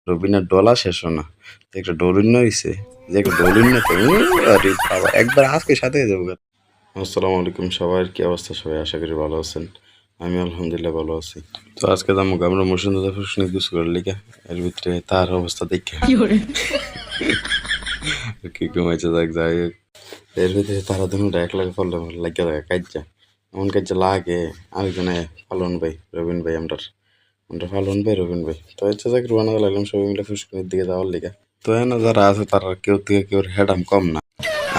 রবিনের ডলা শেষ না তো একটা ডলিন্য হইছে যে একটা ডলিন্য তো আরে বাবা একবার আজকে সাথে যাবো। আসসালামু আলাইকুম, সবার কি অবস্থা? সবাই আশা করি ভালো আছেন। আমি আলহামদুলিল্লাহ ভালো আছি। তো আজকে যাবো আমরা মুর্শিদাবাদ ফুসনি গুছ করে লিখা এর ভিতরে তার অবস্থা দেখে কি ঘুমাইছে যাক যাই হোক। এর ভিতরে তারা দুটা এক লাগে ফল লাগিয়ে থাকে কাজ্যা এমন কাজ্যা লাগে আরেকজনে ফালন ভাই রবিন ভাই আমরা ফালন ভাই রবিন ভাই তো ইচ্ছা যাক রুয়ানা লাগলাম সবাই মিলে ফুসকুনির দিকে যাওয়ার লিগা। তো এনা যারা আছে তারা কেউ থেকে কেউ হেডাম কম না।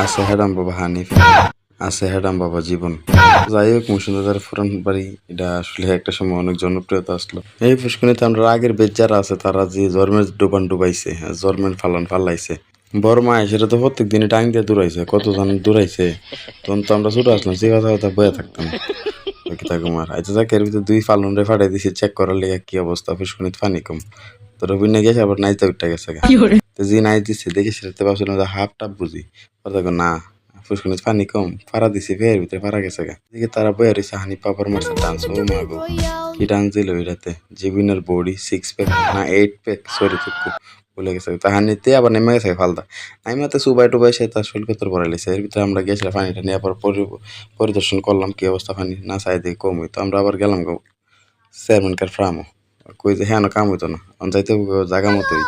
আছে হেডাম বাবা হানিফ, আছে হেডাম বাবা জীবন। যাই হোক মুর্শিদাবাদের পুরান বাড়ি এটা আসলে একটা সময় অনেক জনপ্রিয়তা আসলো। এই পুষ্করিণীতে আমরা আগের বেদ যারা আছে তারা যে জন্মের ডোবান ডুবাইছে জন্মের ফালান ফালাইছে বড় মায় সেটা তো প্রত্যেক দিনে টাইম দিয়ে দূরাইছে কতজন দূরাইছে তখন তো আমরা ছোট আসলাম সে কথা কথা বয়ে থাকতাম কিতা কুমার আচ্ছা যাক এর ভিতরে দুই ফালন রে ফাটাই দিছি চেক করার লেগে কি অবস্থা পুষ্করিণীতে পানি কম তো রবিনে গেছে আবার নাইতে উঠতে গেছে তো যে নাই দিচ্ছে দেখে সেটাতে ভাবছিলাম যে হাফ টাপ বুঝি দেখো না ফুসকুনিতে পানি কম ফাড়া দিছি ফের ভিতরে ফাড়া গেছে গা দিকে তারা বয়ে রয়েছে হানি পাপার মারছে ডান্স ও মাগো কি ডান্স দিল এটাতে জীবনের বডি 6 প্যাক না 8 প্যাক সরি চুক্কু ভুলে গেছে তা হানিতে আবার নেমে গেছে ফালদা নাইমাতে সুবাই টুবাই সে তার শরীর কতর পরে লেছে এর ভিতরে আমরা গেছিলাম পানিটা নিয়ে আবার পরিদর্শন করলাম কি অবস্থা পানি না চাই দিয়ে কম হইতো আমরা আবার গেলাম গো চেয়ারম্যানকার ফার্মও কই যে হ্যাঁ কাম হইতো না যাইতে জায়গা মতোই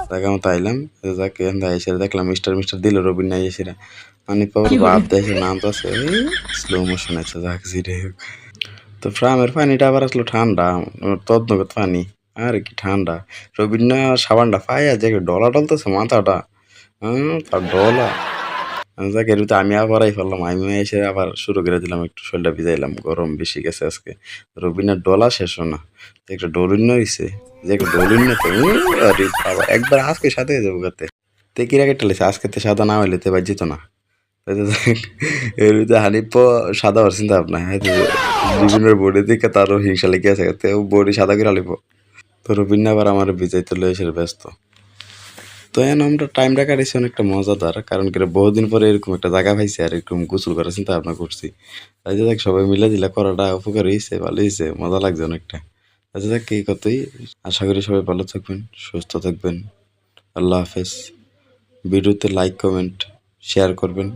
জায়গা মতো আইলাম যাকে এসে দেখলাম মিস্টার দিল রবিন নাই এসেরা মানে পাওয়ার বাপ দেখে নাম তো আছে স্লো মোশন আছে যাক জিরে হোক তো ফ্রামের পানিটা আবার আসলো ঠান্ডা তদ্নগত পানি আর কি ঠান্ডা রবীন্দ্র সাবানটা পাইয়া যে ডলা ডলতেছে মাথাটা তার ডলা যাক এর ভিতরে আমি আবার ফেললাম আমি এসে আবার শুরু করে দিলাম একটু শরীরটা ভিজাইলাম গরম বেশি গেছে আজকে রবিনের ডলা শেষ না একটা ডলিন্য হইছে যে একটা ডলিন্য তো আরে বাবা একবার আজকে সাথে যাবো গাতে তে কি রাখে লেছে আজকে তো সাদা না হইলে তে বাজ যেত না এর ভিতরে হানিপ সাদা হওয়ার চিন্তা ভাবনা রবিনের বডি দিকে তারও হিংসা লেগে আছে তেও বডি সাদা করে আলিব তো রবিন আবার আমার বিজয় তো লয়েছে ব্যস্ত তো এখন আমরা টাইমটা কাটিয়েছি অনেকটা মজাদার কারণ কি বহুদিন পরে এরকম একটা জায়গা পাইছি আর এরকম গোসল করার চিন্তা ভাবনা করছি তাই যে দেখ সবাই মিলে দিলে করাটা উপকার হয়েছে ভালো হয়েছে মজা লাগছে অনেকটা আচ্ছা দেখ এই কতই আশা করি সবাই ভালো থাকবেন সুস্থ থাকবেন আল্লাহ হাফেজ ভিডিওতে লাইক কমেন্ট শেয়ার করবেন।